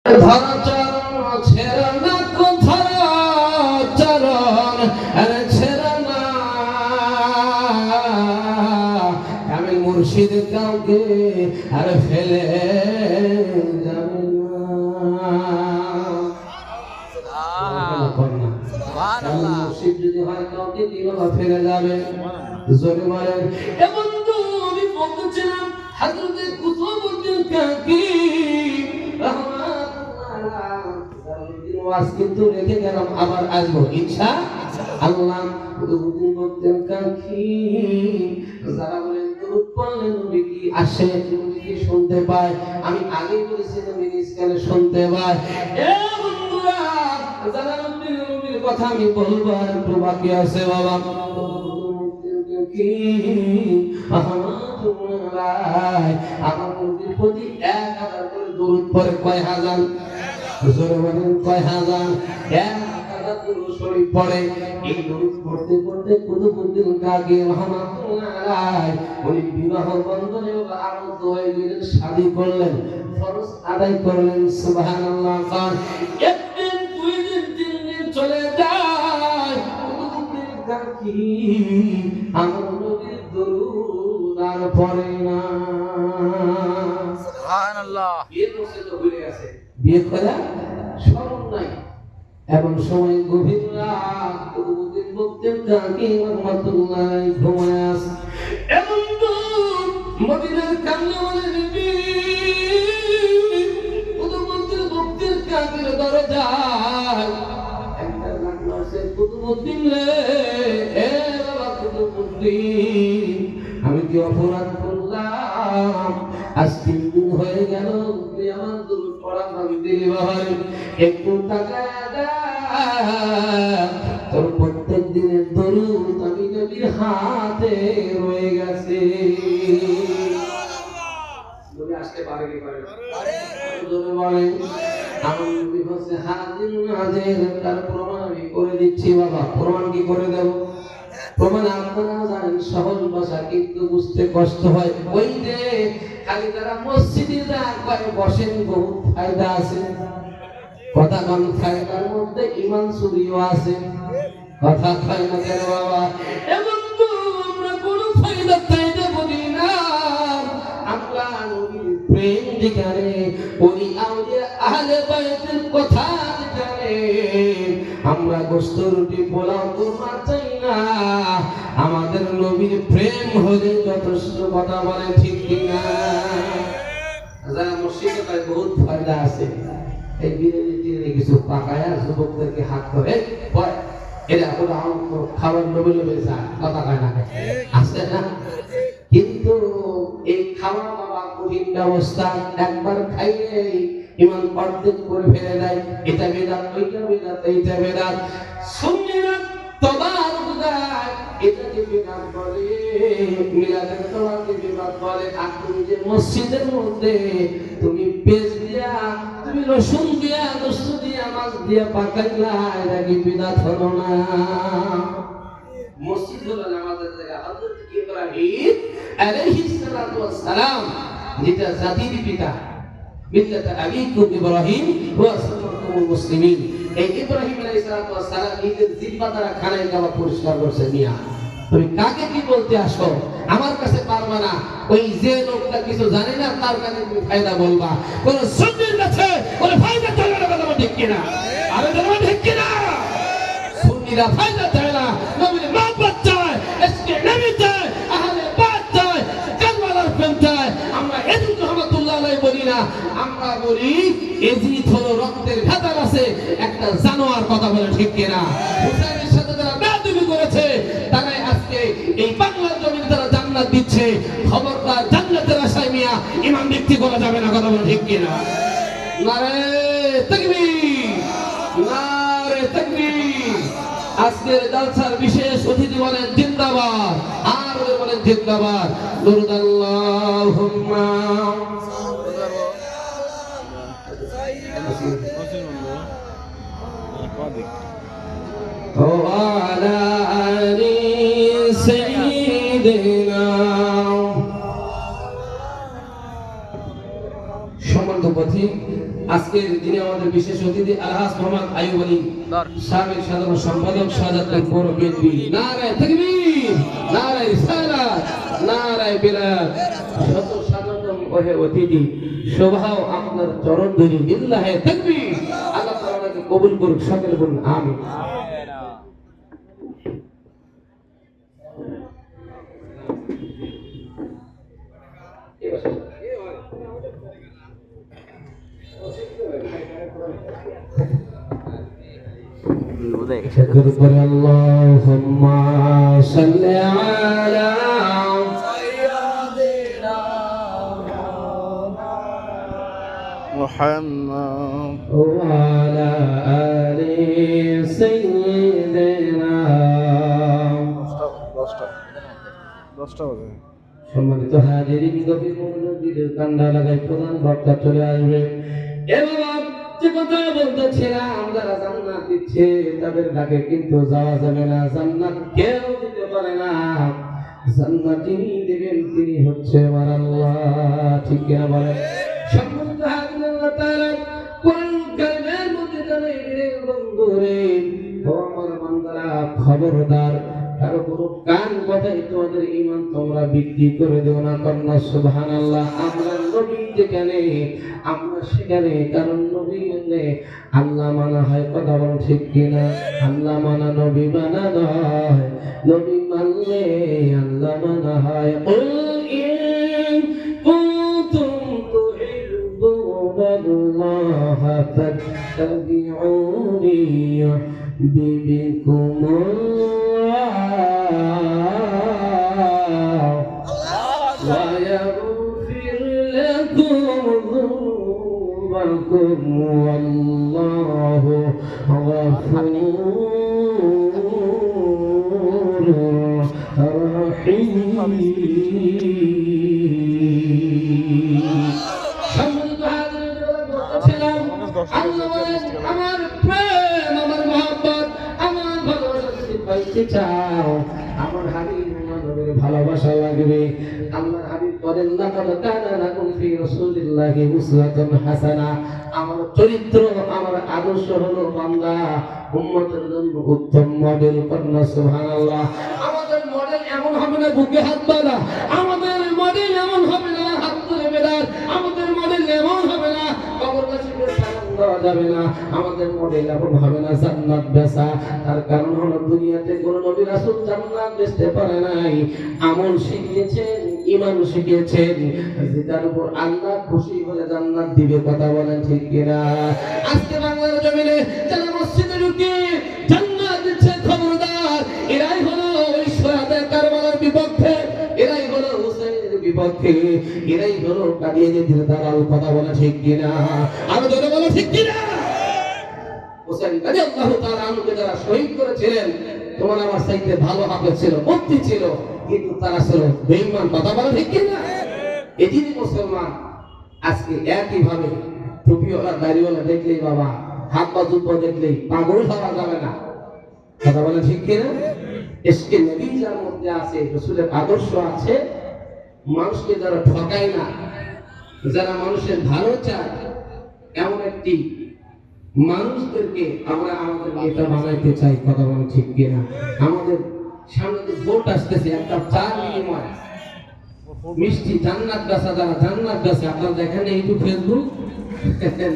ধরা চরণ ছেড়ে না ধরা চরণ ছেড়ে না আমি মুর্শিদ কাউকে আর ফেলে যাবে না মুর্শিদ যদি হয় কাউকে কিভাবে ফেলে যাবে জোরে বলেন এমন তো আমি বলতেছিলাম হযরত কুতুবউদ্দিন কাকি ওয়াজ কিন্তু রেখে গেলাম আবার আসবো ইনশাআল্লাহ কুতুবউদ্দিন বলতেন কাকি যারা বলেন দুরূদ পড়লে নবী কি আসে নবী কি শুনতে পায় আমি আগে বলেছি নবী নিজকালে শুনতে পায় এ বন্ধুরা যারা নবীর কথা আমি বলবো আর একটু বাকি আছে বাবা আমার নবীর প্রতি 1000 করে দরুদ পড়ে কয় হাজার জোরে বলেন কয় হাজার 1000 দরুদ শরীফ পড়ে এই দরুদ পড়তে পড়তে কুতুবউদ্দিন কাকি রাহমাতুল্লাহ আলাইহি উনি বিবাহ বন্ধনে আবদ্ধ হয়ে গেলেন শাদী করলেন ফরজ আদায় করলেন সুবহানাল্লাহ একদিন দুই দিন তিন দিন চলে যায় কুতুবউদ্দিন কাকি আমার নবীর দরুদ আর পড়ে না সুবহানাল্লাহ বিয়ে করতে তো ভুলে গেছে বিয়ে করা স্মরণ নাই এমন সময় গভীর রাত কুতুবউদ্দিন বলতেন কাকি রাহমাতুল্লাহ ঘুমায় আছে এমন তো মদিনার কামলিওয়ালা নবী কুতুবউদ্দিন বলতেন কাকির দরজায় একটা ডাক মারছে কুতুবউদ্দিন রে এ বাবা কুতুবউদ্দিন আমি কি অপরাধ করলাম আজ 3 দিন হয়ে গেল তুই আমার দরুদ পড়া আমি দিলি বাবার একটু তাকায় দেখ তোর প্রত্যেক দিনের দরুদ আমি নবীর হাতে রয়ে গেছে নবী আসতে পারে কি পারে জোরে বলেন আমার নবী হচ্ছে হাজির নাজির তার প্রমাণ আমি করে দিচ্ছি বাবা প্রমাণ কি করে দেব প্রমাণ আপনারা জানেন সহজ ভাষা কিন্তু বুঝতে কষ্ট হয় ওই যে খালি তারা মসজিদে যায় করে বসেন বহুত ফায়দা আছে কথা কোন ফায়দার মধ্যে ঈমান চুরিও আছে কথা কয় না কেন বাবা এমন তো আমরা কোনো ফায়দা চাইতে বলি না আমরা নবীর প্রেম যেখানে ওলি আউলিয়া আহলে বাইতের কথা যেখানে আমরা গোশত রুটি পোলাও কোরমা চাই না আমাদের নবীর প্রেম হলে যথেষ্ট কথা বলে ঠিক কিনা যারা মসজিদে তাই বহুত ফায়দা আছে এই বিরোধী কিছু পাকায়া যুবকদেরকে হাত করে এরা ওরা খাবার লোভে লোভে যায় কথা কয় না আছে না কিন্তু এই খাওয়া বাবা কঠিন ব্যবস্থা একবার খাইলে ইমান অর্ধেক করে ফেলে দেয় এটা বেদাত ওইটা বেদাত এইটা বেদাত সুন্নিরা তবার বুঝায় এটাকে বেদাত বলে মিলাদের তোমাকে বেদাত বলে আর তুমি যে মসজিদের মধ্যে তুমি পেঁয়াজ দিয়া তুমি রসুন দিয়া গোশত দিয়া মাছ দিয়া পাকাইলা এটা কি বেদাত হলো না মসজিদ হলো নামাজের জায়গা হযরত ইব্রাহিম আলাইহিস সালাতু ওয়াস সালাম যেটা জাতির পিতা মিল্লাত আবিকুম ইব্রাহিম ওয়া সাল্লাতুল মুসলিমিন এই ইব্রাহিম আলাইহিস সালাতু ওয়াস সালাম নিজের জিহ্বা দ্বারা খানায় কাবা পরিষ্কার করছে মিয়া তুমি কাকে কি বলতে আসো আমার কাছে পারবা না ওই যে লোকটা কিছু জানে না তার কাছে তুমি ফায়দা বলবা কোন সুন্নির কাছে কোন ফায়দা চলে না কথা ঠিক কিনা আরে তুমি ঠিক কিনা সুন্নিরা ফায়দা চায় না নবীর মহব্বত চায় ইসকে নবী চায় আহলে বাইত চায় কারবালার প্রেম চায় আমরা এজিদ রাহমাতুল্লাহ আলাইহি বলি না আমরা বলি এজিদ হলো রক্তের ভেতর আছে একটা জানোয়ার কথা বলে ঠিক কিনা হুসাইনের সাথে যারা বেয়াদবি করেছে তারাই আজকে এই বাংলার জমিনে তারা জান্নাত দিচ্ছে খবরদার জান্নাতের আশায় মিয়া ইমাম ব্যক্তি করা যাবে না কথা বলে ঠিক কিনা নারে তাকবীর নারে তাকবীর আজকের জলসার বিশেষ অতিথি বলেন জিন্দাবাদ আর বলেন জিন্দাবাদ দরুদ আল্লাহুম্মা ওয়ালা আলি সাইয়্যিদিনা সম্মানিত উপস্থিতি আজকে আজকের দিনে আমাদের বিশেষ অতিথি আলহাজ মোহাম্মদ আইয়ুব আলী সাবেক সাধারণ সম্পাদক শাহজাদপুর পৌর বিএনপি। নারায়ে তাকবীর, নারায়ে রিসালাত, নারায়ে বিলাল। শত স্বাগতম ওহে অতিথি, শোভাও আপনার চরণ ধরি। লিল্লাহে তাকবীর। আল্লাহ তাআলা আপনাকে কবুল করুক, সকলে বলুন আমিন। اللهم صل على سيدنا محمد وعلى آل سيدنا। সম্মানিত হাজিরিন, গভীর মনোযোগের কান্না লাগাই প্রধান বক্তা চলে আসবে। এবার যে কথা বলতেছিলাম, যারা জান্নাত দিচ্ছে তাদের ডাকে কিন্তু যাওয়া যাবে না। জান্নাত কেউ দিতে পারে না, জান্নাত যিনি দিবেন তিনি হচ্ছে আমার আল্লাহ। ঠিক কিনা বলেন? সম্মানিত হাজিরিন, আল্লাহ তাআলা কোরআন কারিমের মধ্যে জানাই দিলেন, বন্ধুরে ও আমার বান্দারা, খবরদার কারো কোনো কান কথাই তোমাদের ঈমান তোমরা বিক্রি করে দিও না। কন্যা সুবহানাল্লাহ। আমরা নবী যেখানে আমরা সেখানে, কারণ নবী মানে আল্লাহ মানা হয়। কথা বল ঠিক কিনা? আল্লাহ মানা নবী মানা নয়, নবী মানলে আল্লাহ মানা হয়। কুল ইন কুনতুম তুহিব্বুনাল্লাহ ফাত্তাবিউনি ইউহিব্বুকুমুল্লাহ ওয়া ইয়াগফির লাকুম যুনুবাকুম ওয়াল্লাহু গফুরুর রহিম। আমার প্রেম, আমার মহব্বত, আমার ভালোবাসা যদি পাইতে চাও, আমার হাবিব নবীর ভালোবাসা লাগবে। আল্লাহর হাবিব বলেন, লাকাদ কানা লাকুম ফি রাসূলিল্লাহি উসওয়াতুন হাসানা। আমার চরিত্র, আমার আদর্শ হলো বান্দা উম্মতের জন্য উত্তম মডেল। কন্যা সুবহানাল্লাহ। আমাদের মডেল এমন হবে না বুকে হাত বাঁধা, আমাদের মডেল এমন হবে না হাত তুলে বেড়ার, আমাদের মডেল এমন হবে না কবরবাসীদের সালাম দেওয়া যাবে না, আমাদের মডেল এমন হবে না জান্নাত বেচা। তার কারণ হলো দুনিয়াতে কোন নবী রাসূল জান্নাত বেচতে পারে নাই। আমল শিখিয়েছেন, ঈমান শিখিয়েছেন, যেটার উপর আল্লাহ খুশি হলে জান্নাত দিবে। কথা বলেন ঠিক কিনা? আজকে বাংলার জমিনে যারা মসজিদে ঢুকে জান্নাত দিচ্ছে, খবরদার, এরাই হলো ওই শহাদা কারবালার বিপক্ষে, এরাই হলো হুসাইনের বিপক্ষে, এরাই হলো কাদিয়ানীদের দালাল। কথা বলা ঠিক কিনা? আরো জোরে বলো ঠিক কিনা? হুসাইন রাদিয়াল্লাহু তাআলা আনহুকে যারা শহীদ করেছিলেন, তোমার আমার চাইতে ভালো হাফেজ ছিল, মুফতি ছিল, কিন্তু তারা ছিল বেঈমান। কথা বলা ঠিক কিনা? এদিনই মুসলমান আজকে একই ভাবে টুপিওয়ালা দাড়িওয়ালা দেখলেই বাবা, হাত পা জুব্বা দেখলেই পাগল হওয়া যাবে না। কথা বলা ঠিক কিনা? ইশকে নবী যার মধ্যে আছে, রাসূলের আদর্শ আছে, মানুষকে যারা ঠকায় না, যারা মানুষের ভালো চায়, এমন একটি মানুষদেরকে আমরা আমাদের নেতা বানাইতে চাই। কথা বলা ঠিক কিনা? আমাদের সামনে যে ভোট আসতেছে, একটা চার বিনিময় মিষ্টি জান্নাত বেচা, যারা জান্নাত বেচে, আপনারা দেখেন ইউটিউব ফেসবুক,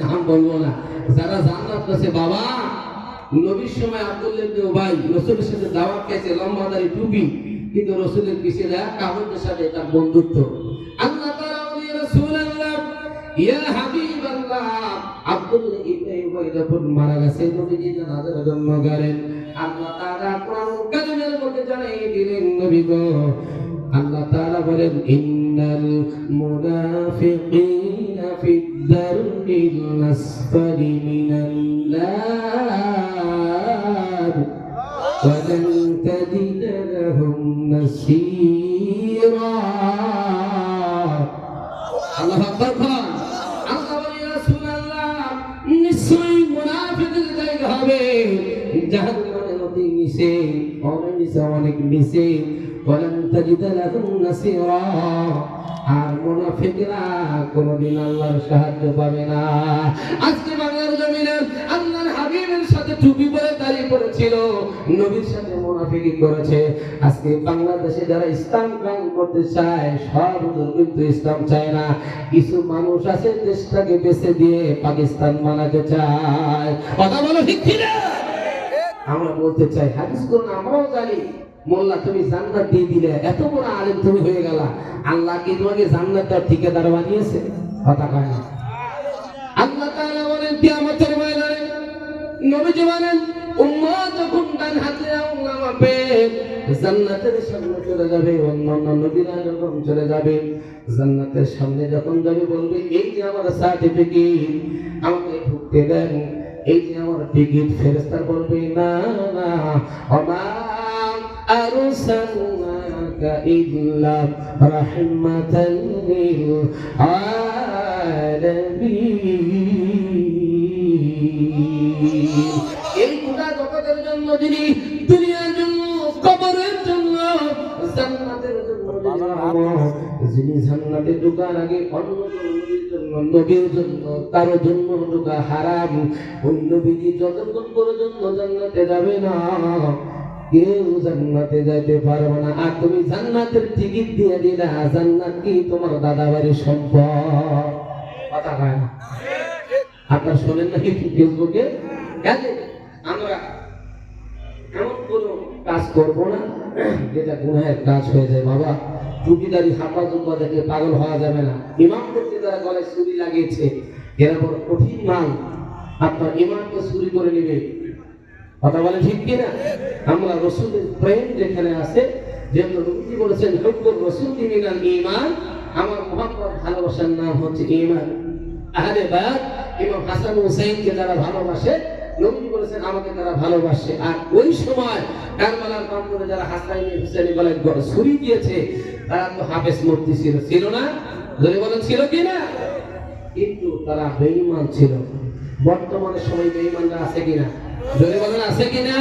নাম বলবো না, যারা জান্নাত বেচে বাবা, নবীর সময় আব্দুল্লাহ ইবনে উবাই রাসূলের সাথে দাওয়াত খেয়েছে, লম্বা দাড়ি টুপি, কিন্তু রাসূলের পিছনে কাফেরদের সাথে তার বন্ধুত্ব। আল্লাহ তাআলা বলেন, রাসূলুল্লাহ ইয়া হাবিবাল্লাহ, আব্দুল্লাহ ইবনে উবাই যখন মারা গেছে, নবীজি জানাজার জন্য গেলেন। আল্লাহ তাআলা কোরআন কারীমের মধ্যে জানিয়ে দিলেন, নবী গো, আল্লাহ তাআলা বলেন, ইন্নাল মুনাফিকিনা ফিদ দারকিল আসফালি মিনান নার ওয়া লান তাজিদ লাহুম নাসীরা। আল্লাহু আকবার। আল্লাহ বলেন, রাসূলুল্লাহ, নিশ্চয়ই মুনাফিকদের জায়গা হবে জাহান্নামের অতি নিচে, অনেক নিচে, অনেক নিচে। ওয়ালান তাজিদ লাহুম নাসীরা। আর মুনাফিকরা কোনদিন আল্লাহর সাহায্য পাবে না। আজকে বাংলার জমিনে আল্লাহর হাবিবের সাথে টুপি পরে দাঁড়িয়ে পড়েছিল, নবীর সাথে মুনাফিকি করেছে। আজকে বাংলাদেশে যারা ইসলাম কায়েম করতে চায় সব কিন্তু ইসলাম চায় না। কিছু মানুষ আছে দেশটাকে বেছে দিয়ে পাকিস্তান বানাতে চায়। কথা বলো ঠিক কি না? আমরা বলতে চাই হাদিস কোরআন আমরাও জানি। মোল্লা তুমি জান্নাত দিয়ে দিলে, এত বড় আলেম তুমি হয়ে গেলা, আল্লাহ কি তোমাকে জান্নাতের ঠিকাদার বানিয়েছে? কথা কয় না। আল্লাহ তাআলা বলেন কিয়ামতের ময়দানে নবীজি বলেন উম্মত যখন ডান হাতে আল্লাহ মাপে জান্নাতের সামনে চলে যাবে, অন্যান্য নবীরা যখন চলে যাবে জান্নাতের সামনে যখন যাবে বলবে এই যে আমার সার্টিফিকেট, আমাকে ঢুকতে দেন, এই যে আমার টিকিট। ফেরেশতা বলবে না না, ওমা আরসালনাকা ইল্লা রাহমাতাল লিল আলামিন। এই গোটা জগতের জন্য যিনি, দুনিয়ার জন্য, কবরের জন্য, জান্নাতের জন্য যিনি জান্নাতে ঢোকার আগে অন্য নবীর জন্য, নবীর জন্য, কারো জন্য ঢোকা হারাম। ওই নবীজি যতক্ষণ পর্যন্ত জান্নাতে যাবে না কেউ জান্নাতে যাইতে পারবে না। আর তুমি জান্নাতের টিকিট দিয়ে দিলা, জান্নাত কি তোমার দাদা বাড়ির সম্পদ? কথা কয় না। আপনারা শোনেন নাকি ফেসবুকে? আমরা এমন কোনো কাজ করবো না যেটা গুনাহের কাজ হয়ে যায়। বাবা টুপিদারি হাফাজত দেখে পাগল হওয়া যাবে না। ইমাম করতে যারা গলায় ছুরি লাগিয়েছে এরা বড় কঠিন মাল, আপনার ইমামকে চুরি করে নেবে। কথা বলে ঠিক কিনা? আমরা রসুলের প্রেম যেখানে আছে, যেহেতু নবীজি বলেছেন হুব্বুর রাসূল মিনাল ঈমান, আমার মুহাম্মদ ভালোবাসার নাম হচ্ছে ঈমান। আহলে বায়াত ইমাম হাসান হুসাইনকে যারা ভালোবাসে, নবীজি বলেছেন আমাকে তারা ভালোবাসে। আর ওই সময় কারবালার প্রান্তরে যারা হাসান হুসাইন বলে ছুরি দিয়েছে তারা তো হাফেজ মুফতি ছিল না? যদি বলেন ছিল কি না? কিন্তু তারা বেঈমান ছিল। বর্তমানে সময় বেঈমানরা আছে কিনা? যদি বলেন আছে কিনা?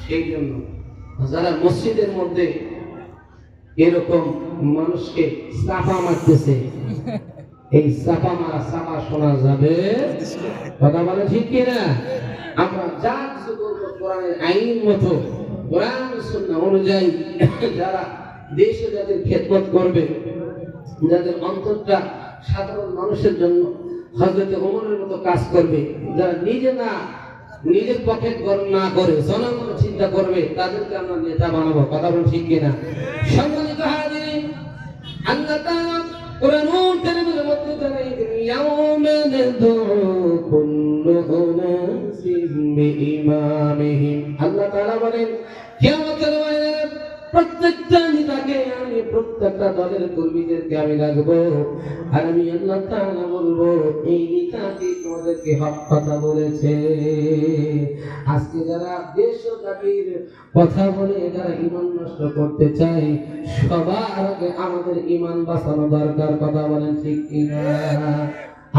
সেই জন্য যারা মসজিদের মধ্যে এরকম মানুষকে চাপা মারতেছে, এই চাপা মারা চাপা শোনা যাবে? কথা বলে ঠিক কিনা? আমরা যা কিছু করবো কোরআনের আইন মতো, কোরআন সুন্নাহ অনুযায়ী যারা দেশ ও জাতির খেদমত করবে, যাদের অন্তরটা সাধারণ মানুষের জন্য হযরত ওমরের মতো কাজ করবে, যারা নিজের পকেট গরম না করে জনগণের চিন্তা করবে, তাদেরকে আমরা নেতা বানাবো। কথা বলেন ঠিক কিনা? সম্মানিত হাজিরিন, আল্লাহ তাআলা কোরআনুল কারীমের মধ্যে জানাইছেন ইয়াউমা নাদউ কুল্লু উনাসিন বিইমামিহিম। আল্লাহ তাআলা বলেন কিয়ামতের ময়দানে প্রত্যেকটা নেতাকে আমি, প্রত্যেকটা দলের কর্মীদেরকে আমি ডাকবো, আর আমি আল্লাহ তাআলা বলবো এই নেতাকে তোমাদেরকে হক কথা বলেছে। আজকে যারা দেশ ও জাতির কথা বলে যারা ঈমান নষ্ট করতে চায়, সবার আগে আমাদের ঈমান বাঁচানো দরকার। কথা বলেন ঠিক কিনা?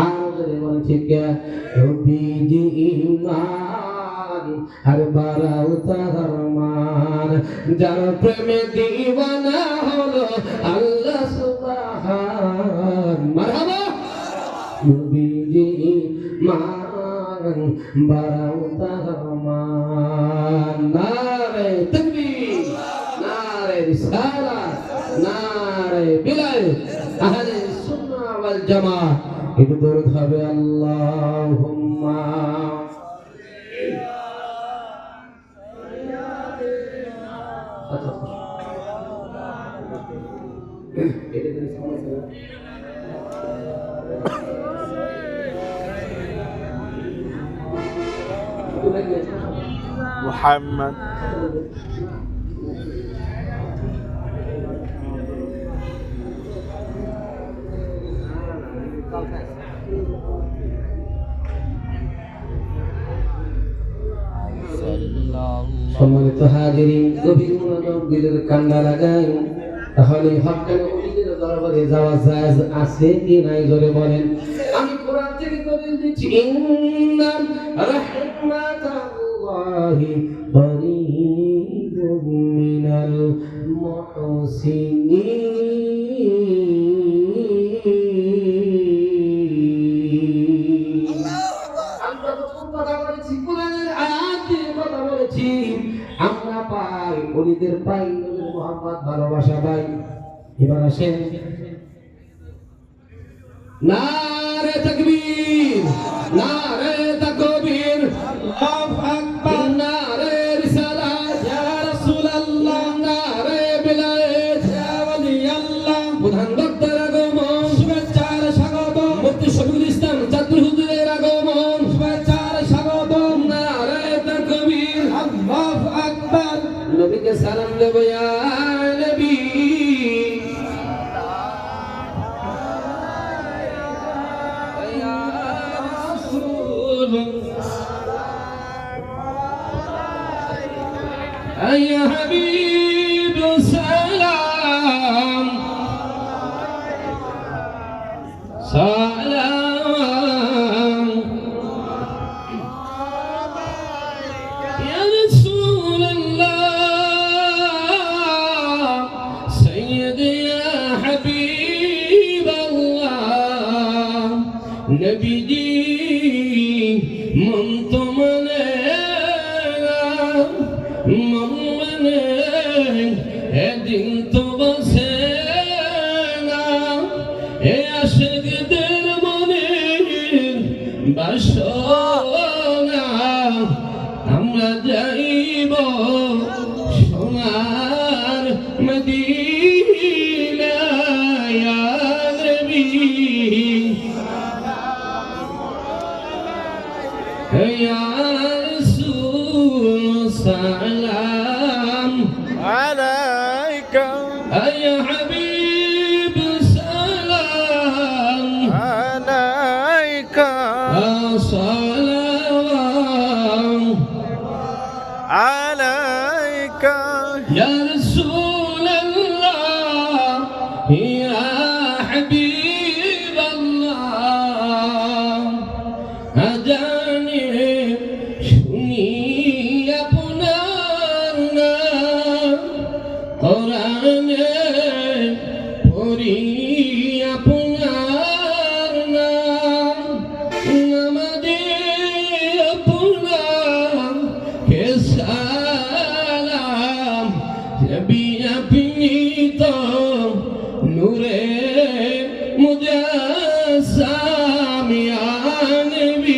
আমাদের ঈমান ঠিক কিনা? নবীজি ঈমান আর বাড়াও তার মান, যার প্রেমে দিওয়ানা হলো আল্লাহ সুবহান। মারহাবা। নবীজি ঈমান বাড়াও তার মান। নারে তাকবীর, নারে রিসালাত, নারে বিলাল। আহলে সুন্নাহ ওয়াল জামাত একটু দরুদ হবে আল্লাহুম্মা محمد সম্মানিত হাজিরিন, গভীর মনোযোগ দিলের কান্না লাগাই, তাহলে হক্কানি ওলিদের দরবারে যাওয়া জায়েজ আছে কি নাই জোরে বলেন। আমি কোরআন থেকে দলিল দিচ্ছি, ইন্না রাহমাতাল্লাহি করিবুম মিনাল মুহসিনিন। কথা বলেছি, কোরআনের আয়াত দিয়ে কথা বলেছি। আমরা পাই ওলিদের পাই, নবীর মুহাম্মদ ভালোবাসা পাই। এবার আসেন, নারে তাকবীর, নারে তাকবীর, আল্লাহু আকবার, নারে রিসালাত ইয়া রাসূলুল্লাহ, নারে বিলায়েত ইয়া ওলি আল্লাহ। প্রধান বক্তার আগমন, শুভেচ্ছার স্বাগত। মুফতি শফিকুল ইসলাম চাঁদপুর হুজুরের আগমন, শুভেচ্ছার স্বাগত। নারে তাকবীর, আল্লাহু আকবার। নবীকে সালাম দেব ইয়া নবী, يا حبيب سلام سلام يا رسول الله سيدي يا حبيب الله نبي جي من تمنى মনে এদিন তো বসে না, এ আশিকদের মনে বাসনা। আমরা যাইব সোনার মদিনা ইয়া নবী, ইয়া سلام عليك يا حبيب سلام عليك سلام عليك يا رسول الله يا حبيب الله أجاني شني কোরআনে পড়ি আপনার নাম, নামাজে আপনার কে সালাম। নবী আপনি তো নূরে মুজাসসাম ইয়া নবী